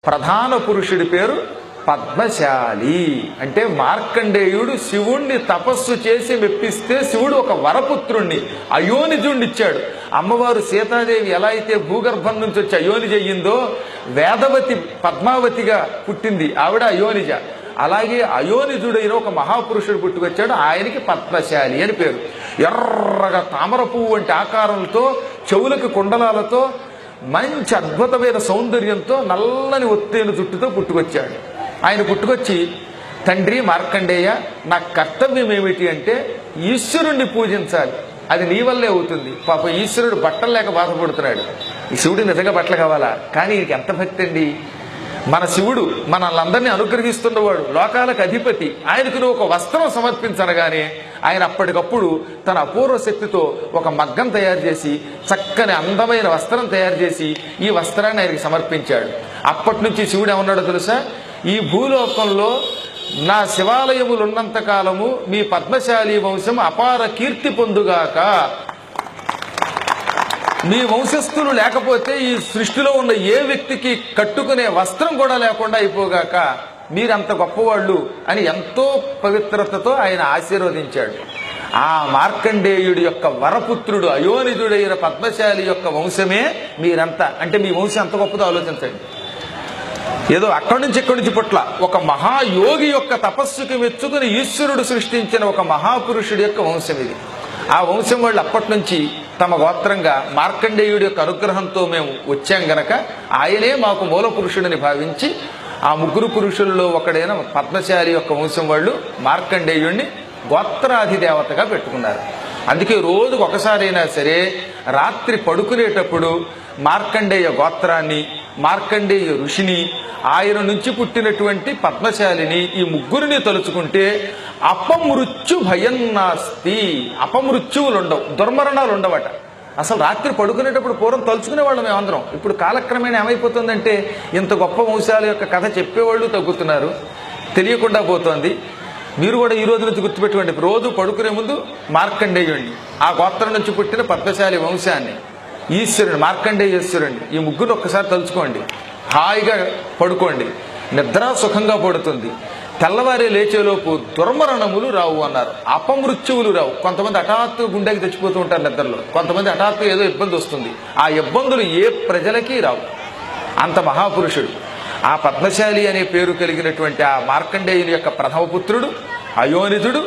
ప్రధాన పురుషుడి పేరు పద్మశాలి. అంటే మార్కండేయుడు శివుణ్ణి తపస్సు చేసి మెప్పిస్తే శివుడు ఒక వరపుత్రుణ్ణి అయోనిజుణ్ణి ఇచ్చాడు. అమ్మవారు సీతాదేవి ఎలా అయితే భూగర్భం నుంచి వచ్చి అయోనిజ అయ్యిందో వేదవతి పద్మావతిగా పుట్టింది, ఆవిడ అయోనిజ. అలాగే అయోనిజుడైన ఒక మహాపురుషుడు పుట్టుకొచ్చాడు, ఆయనకి పద్మశాలి అని పేరు. ఎర్రగా తామర పువ్వు వంటి ఆకారంతో, చెవులకు కుండలాలతో, మంచి అద్భుతమైన సౌందర్యంతో, నల్లని ఒత్తేను జుట్టుతో పుట్టుకొచ్చాడు. ఆయన పుట్టుకొచ్చి, తండ్రి మార్కండేయ, నా కర్తవ్యం ఏమిటి అంటే ఈశ్వరుణ్ణి పూజించాలి, అది నీ వల్లే అవుతుంది. పాప ఈశ్వరుడు బట్టలు లేక బాధపడుతున్నాడు. ఈ శివుడు నిజంగా బట్టలు కావాలా? కానీ ఈయనకి ఎంత భక్తి అండి! మన శివుడు మనల్ని అనుగ్రహిస్తున్నవాడు, లోకాలకు అధిపతి. ఆయనకు నువ్వు ఒక వస్త్రం సమర్పించనగానే ఆయన అప్పటికప్పుడు తన అపూర్వ శక్తితో ఒక మగ్గం తయారు చేసి, చక్కని అందమైన వస్త్రం తయారు చేసి ఈ వస్త్రాన్ని ఆయనకి సమర్పించాడు. అప్పటి నుంచి శివుడు ఏమన్నాడో తెలుసా? ఈ భూలోకంలో నా శివాలయములున్నంత కాలము మీ పద్మశాలి వంశం అపార కీర్తి పొందుగాక. మీ వంశస్థులు లేకపోతే ఈ సృష్టిలో ఉన్న ఏ వ్యక్తికి కట్టుకునే వస్త్రం కూడా లేకుండా అయిపోగాక, మీరంత గొప్పవాళ్ళు అని ఎంతో పవిత్రతతో ఆయన ఆశీర్వదించాడు. ఆ మార్కండేయుడి యొక్క వరపుత్రుడు అయోనిజుడైన పద్మశాలి యొక్క వంశమే మీరంతా. అంటే మీ వంశం ఎంత గొప్పదో ఆలోచించండి. ఏదో అక్కడి నుంచి ఇక్కడి నుంచి పుట్ల ఒక మహాయోగి యొక్క తపస్సుకి మెచ్చుకుని ఈశ్వరుడు సృష్టించిన ఒక మహాపురుషుడి యొక్క వంశం ఇది. ఆ వంశం వాళ్ళు అప్పటి నుంచి తమ గోత్రంగా మార్కండేయుడి యొక్క అనుగ్రహంతో మేము వచ్చాం గనక ఆయనే మాకు మూల పురుషుడిని భావించి ఆ ముగ్గురు పురుషుల్లో ఒకడైన పద్మశాలి యొక్క వంశం వాళ్ళు మార్కండేయుడిని గోత్రాధిదేవతగా పెట్టుకున్నారు. అందుకే రోజుకు ఒకసారైనా సరే రాత్రి పడుకునేటప్పుడు మార్కండేయ గోత్రాన్ని, మార్కండేయ ఋషిని, ఆయన నుంచి పుట్టినటువంటి పద్మశాలిని, ఈ ముగ్గురిని తలుచుకుంటే అపమృత్యు భయం నాస్తి. అపమృత్యువులు ఉండవు, దుర్మరణాలు ఉండవట. అసలు రాత్రి పడుకునేటప్పుడు పూర్వం తలుచుకునే వాళ్ళం మేమందరం. ఇప్పుడు కాలక్రమేణా ఏమైపోతుందంటే ఇంత గొప్ప వంశాల యొక్క కథ చెప్పేవాళ్ళు తగ్గుతున్నారు, తెలియకుండా పోతోంది. మీరు కూడా ఈ రోజు నుంచి గుర్తుపెట్టుకోండి, రోజు పడుకునే ముందు మార్కండేయుణ్ణి, ఆ గోత్రం నుంచి పుట్టిన పద్మశాలి వంశాన్ని, ఈశ్వరుని మార్కండేయేశ్వరుణ్ణి, ఈ ముగ్గురు ఒక్కసారి తలుచుకోండి. హాయిగా పడుకోండి, నిద్ర సుఖంగా పడుతుంది. తెల్లవారే లేచేలోపు దుర్మరణములు రావు అన్నారు, అపమృత్యువులు రావు. కొంతమంది హఠాత్తు గుండెకి తెచ్చిపోతూ ఉంటారు నిద్రలో, కొంతమంది హఠాత్తు ఏదో ఇబ్బంది వస్తుంది. ఆ ఇబ్బందులు ఏ ప్రజలకి రావు. అంత మహాపురుషుడు. ఆ పద్మశాలి అనే పేరు కలిగినటువంటి ఆ మార్కండేయుని యొక్క ప్రథమ పుత్రుడు అయోనిజుడు